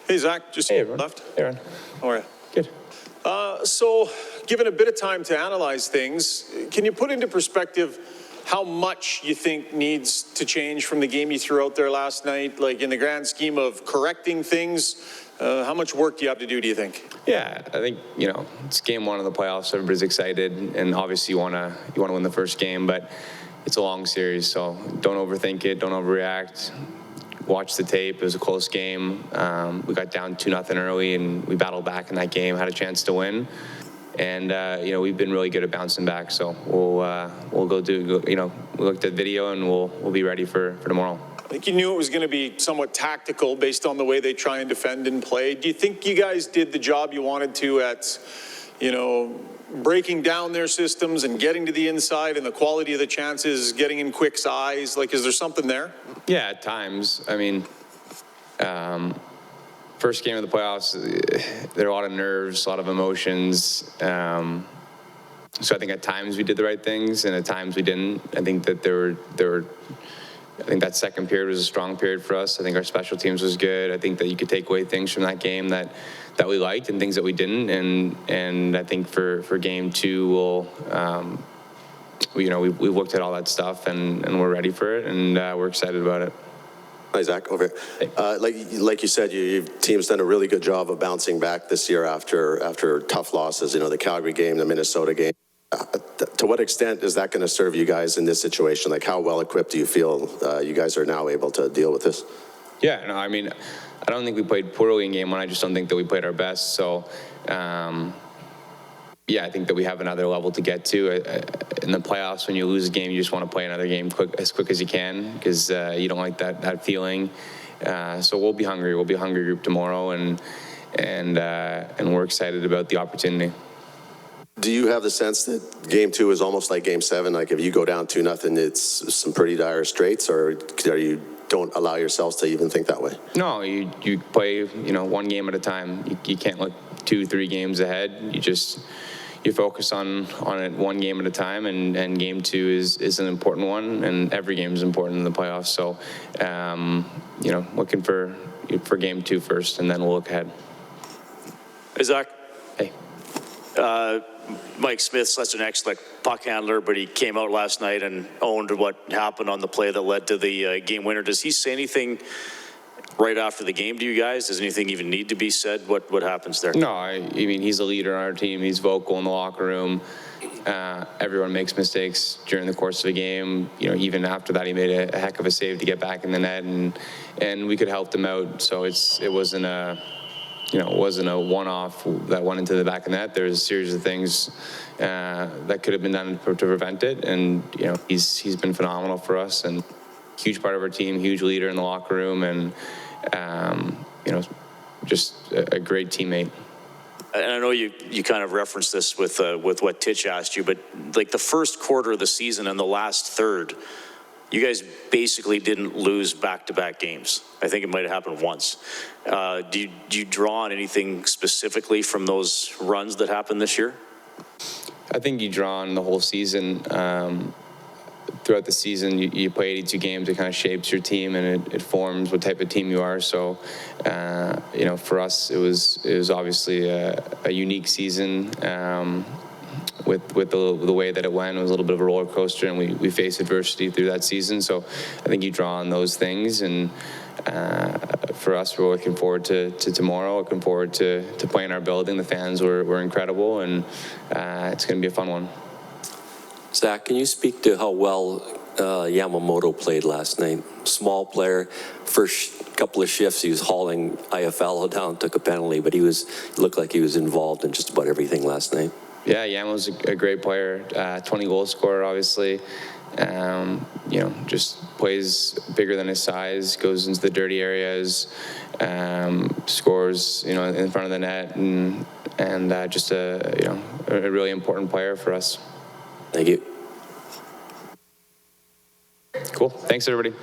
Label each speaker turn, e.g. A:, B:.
A: Hey, Zach, just
B: Hey, everyone.
A: left.
B: Hey, Aaron.
A: How are you?
B: Good.
A: So, given a bit of time to analyze things, can you put into perspective how much you think needs to change from the game you threw out there last night? Like, in the grand scheme of correcting things, how much work do you have to do you think?
B: Yeah, I think, it's game one of the playoffs. Everybody's excited, and obviously you want to win the first game, but it's a long series, so don't overthink it, don't overreact. Watch the tape. It was a close game. We got down 2-0 early, and we battled back in that game, had a chance to win. And, we've been really good at bouncing back, so we'll we looked at video, and we'll be ready for tomorrow.
A: I think you knew it was going to be somewhat tactical based on the way they try and defend and play. Do you think you guys did the job you wanted to at, breaking down their systems and getting to the inside and the quality of the chances, getting in Quick's eyes? Like, is there something there?
B: Yeah, at times. I mean, first game of the playoffs, there are a lot of nerves, a lot of emotions. So I think at times we did the right things, and at times we didn't. I think that I think that second period was a strong period for us. I think our special teams was good. I think that you could take away things from that game that we liked and things that we didn't. And I think for game two, we've looked at all that stuff and we're ready for it, and we're excited about it.
C: Hi, Zach. Over here. Like you said, your team's done a really good job of bouncing back this year after tough losses. The Calgary game, the Minnesota game. To what extent is that going to serve you guys in this situation? Like, how well equipped do you feel you guys are now able to deal with this?
B: Yeah, no, I mean, I don't think we played poorly in game one. I just don't think that we played our best. So, yeah, I think that we have another level to get to. In the playoffs, when you lose a game, you just want to play another game as quick as you can, because you don't like that feeling. So we'll be hungry. We'll be a hungry group tomorrow, and we're excited about the opportunity.
C: Do you have the sense that game two is almost like game seven? Like, if you go down 2-0, it's some pretty dire straits, or you don't allow yourselves to even think that way?
B: No, you play, one game at a time. You can't look 2-3 games ahead. You focus on it one game at a time, and game two is an important one, and every game is important in the playoffs. So, looking for game two first, and then we'll look ahead.
D: Hey, Zach.
B: Hey.
D: Mike Smith's such an excellent puck handler, but he came out last night and owned what happened on the play that led to the game winner. Does he say anything right after the game to you guys? Does anything even need to be said? What happens there?
B: No, I mean, he's a leader on our team. He's vocal in the locker room. Everyone makes mistakes during the course of a game. Even after that, he made a heck of a save to get back in the net, and we could help him out. So it wasn't a one-off that went into the back of the net. There's a series of things that could have been done to prevent it, and he's been phenomenal for us, and huge part of our team, huge leader in the locker room, and just a great teammate.
D: And I know you kind of referenced this with what Titch asked you, but like the first quarter of the season and the last third, you guys basically didn't lose back-to-back games. I think it might have happened once. Do you draw on anything specifically from those runs that happened this year?
B: I think you draw on the whole season. Throughout the season, you play 82 games. It kind of shapes your team, and it forms what type of team you are. So, for us, it was obviously a unique season. With the way that it went, it was a little bit of a roller coaster, and we faced adversity through that season. So I think you draw on those things, and for us, we're looking forward to tomorrow, looking forward to playing our building. The fans were incredible, and it's going to be a fun one.
E: Zach, can you speak to how well Yamamoto played last night? Small player, first couple of shifts, he was hauling Iafallo down, took a penalty, but he looked like he was involved in just about everything last night.
B: Yeah, Yamo's a great player, 20-goal scorer, obviously. Just plays bigger than his size, goes into the dirty areas, scores, in front of the net, and just a really important player for us.
E: Thank you.
B: Cool. Thanks, everybody.